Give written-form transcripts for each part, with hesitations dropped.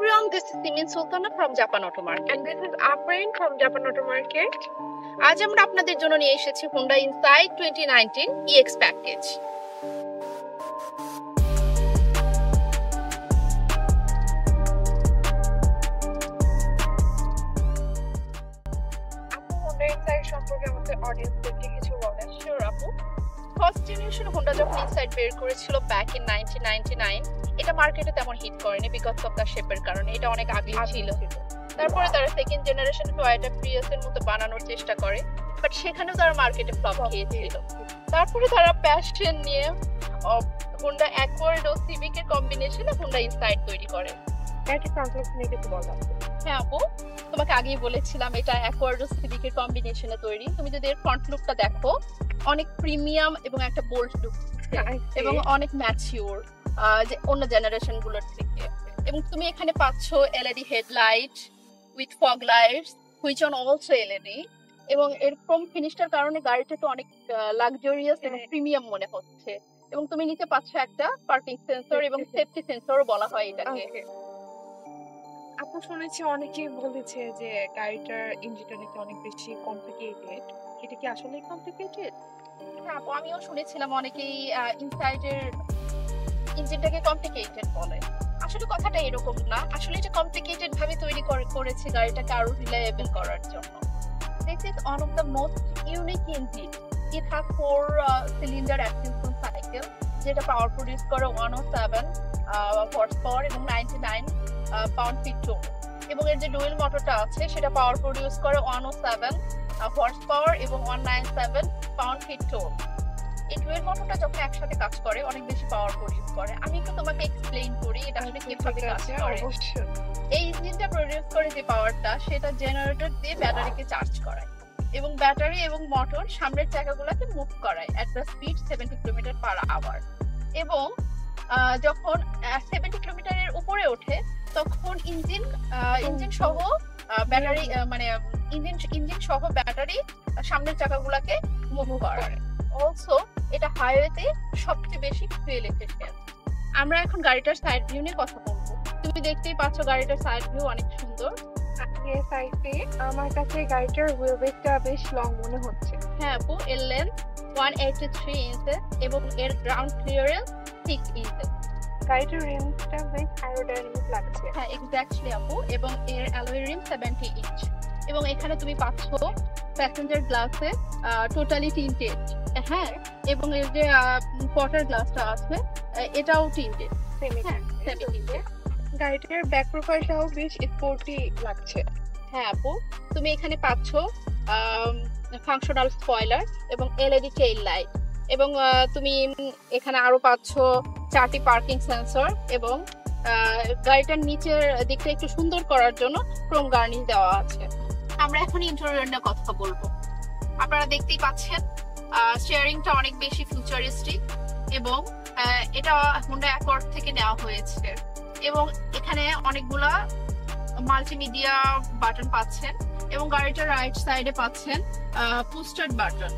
everyone, this is Simin Sultana from Japan Auto Market. And this is Afrin from Japan Auto Market. আজ আমরা আপনাদের জন্য নিয়ে এসেছি Honda Insight 2019 EX প্যাকেজ। আপু Honda Insight সম্পর্কে আমাদের অডিয়েন্সদেরকে কিছু বলেন। Sure আপু। ফার্স্ট জেনারেশন হোন্ডা যখন ইনসাইট বের করেছিল ব্যাক ইন 1999, এটা মার্কেটে তেমন হিট করেনি বিকজ অফ দ্য শেপের কারণে। এটা অনেক আগে ছিল। তারপরে তারা সেকেন্ড জেনারেশন টয়োটা প্রিয়াসের মতো বানানোর চেষ্টা করে, বাট সেখানেও তারা মার্কেটে ফ্লপ খেয়েছিল। তারপরে তারা প্যাশন নিয়ে হোন্ডা অ্যাকোয়ার্ড ও সিভিক এর কম্বিনেশনে হোন্ডা ইনসাইট তৈরি করে। এটা ফ্রন্ট লুক নিয়ে কিছু বলা। হ্যাঁ আপু, তোমাকে আগেই বলেছিলাম এটা অ্যাকোয়ার্ড ও সিভিক এর কম্বিনেশনে তৈরি। তুমি যদি এর ফ্রন্ট লুকটা দেখো, অনেক প্রিমিয়াম এবং একটা বোল্ড লুক এবং অনেক ম্যাচিউর যে অন্য জেনারেশন গুলোর থেকে। এবং তুমি এখানে পাচ্ছ LED headlight with fog lights which on also LED. এবং এর ক্রোম ফিনিশটার কারণে গাড়িটা তো অনেক লাক্সারিয়াস এবং প্রিমিয়াম মনে হচ্ছে। এবং তুমি নিতে পাচ্ছ একটা পার্কিং সেন্সর এবং সেফটি সেন্সরও বলা হয় এটাকে। আপু শুনেছি অনেকেই বলেছে যে গাড়িটার ইঞ্জিনটা নাকি অনেক বেশি কমপ্লিকেটেড। এটা কি আসলে কমপ্লিকেটেড? হ্যাঁ আপু, আমিও শুনেছিলাম অনেকেই ইনসাইডের ইঞ্জিনটাকে কমপ্লিকেটেড বলে। আসলে কথাটা এরকম না, আসলে এটা কমপ্লিকেটেড ভাবে তৈরি করেছে গাড়িটাকে আরো রিলায়েবল করার জন্য। This is one of the most unique engine. It has 4 cylinder Atkinson cycle যেটা পাওয়ার প্রডিউস করে 107 হর্স পাওয়ার এবং 99 পাউন্ড ফিট টর্ক। এবং এর যে ডুয়েল মোটরটা আছে সেটা পাওয়ার প্রডিউস করে 107 হর্স পাওয়ার এবং 197 পাউন্ড ফিট টর্ক। এই ডুয়েল মোটরটা যখন একসাথে কাজ করে অনেক বেশি পাওয়ার প্রডিউস করে। আমি একটু তোমাকে এক্সপ্লেইন করি এটা আসলে কিভাবে কাজ করে। এই ইঞ্জিনটা প্রডিউস করে যে পাওয়ারটা সেটা জেনারেটর দিয়ে ব্যাটারিকে চার্জ করায় এবং ব্যাটারি এবং মোটর সামনের চাকাগুলোকে মুভ করায় at the speed 70 kilometre per hour. এবং যখন 70 কিলোমিটারের উপরে ওঠে তখন ইঞ্জিন সহ ব্যাটারি ইঞ্জিন সহ ব্যাটারি সামনের চাকাগুলোকে মুভ করে। অলসো এটা হাইওয়েতে সবচেয়ে বেশি ফুয়েল এফিশিয়েন্ট। আমরা এখন গাড়িটার সাইড ভিউ নিয়ে কথা বলবো। তুমি দেখতেই পাচ্ছ গাড়িটার সাইড ভিউ অনেক সুন্দর। আমার কাছে গাড়িটার হুইল বেসটা বেশ লং মনে হচ্ছে। হ্যাঁ আপু, এর লেন্থ 183 ইঞ্চেস এবং এর গ্রাউন্ড ক্লিয়ারেন্স 6 ইঞ্চেস। গাড়িটার রিমসটা বেশ অ্যারোডাইনামিক লাগছে। হ্যাঁ এক্স্যাক্টলি আপু, এবং এর অ্যালয় রিম 70 ইঞ্চ। এবং এখানে তুমি পাচ্ছ প্যাসেঞ্জার গ্লাসে টোটালি টিন্টেড। হ্যাঁ, এবং এর যে কোয়ার্টার গ্লাসটা আছে এটাও টিন্টেড, সেমি টিন্টেড। গাড়িটার ব্যাক প্রোফাইলটাও বেশ স্পোর্টি লাগছে। হ্যাঁ আপু, তুমি এখানে পাচ্ছ ফাংশনাল স্পয়লার এবং এলইডি টেইল লাইট। এবং তুমি এখানে আরো পাচ্ছ 4টি পার্কিং সেন্সর এবং গাড়িটার নিচের দিকটা একটু সুন্দর করার জন্য ক্রোম গার্নিশ দেওয়া আছে। আমরা এখন ইন্টেরিয়র নিয়ে কথা বলবো। আপনারা দেখতেই পাচ্ছেন স্টিয়ারিংটা অনেক বেশি ফিউচারিস্টিক এবং এটা হোন্ডা অ্যাকর্ড থেকে নেওয়া হয়েছে। এবং এখানে অনেকগুলা মাল্টিমিডিয়া বাটন পাচ্ছেন এবং গাড়িটার রাইট সাইডে পাচ্ছেন পুশ স্টার্ট বাটন।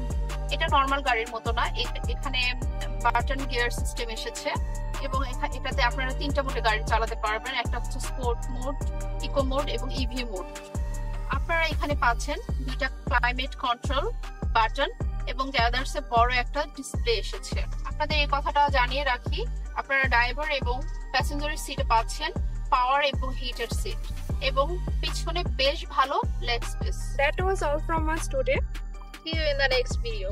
এটা নর্মাল গাড়ির মতো না, এখানে বাটন গিয়ার সিস্টেম এসেছে এবং এটাতে আপনারা 3টা মোডে গাড়ি চালাতে পারবেন। একটা হচ্ছে স্পোর্ট মোড, ইকো মোড এবং ইভি মোড। আপনারা এখানে পাচ্ছেন 2টা ক্লাইমেট কন্ট্রোল বাটন এবং যাদারসে বড় একটা ডিসপ্লে এসেছে। আপনাদের এই কথাটা জানিয়ে রাখি, আপনারা ড্রাইভার এবং প্যাসেঞ্জারের সিটে পাচ্ছেন পাওয়ার এবং হিটার সিট এবং পিছনে বেশ ভালো leg space. That was all from us today. See you in the next video.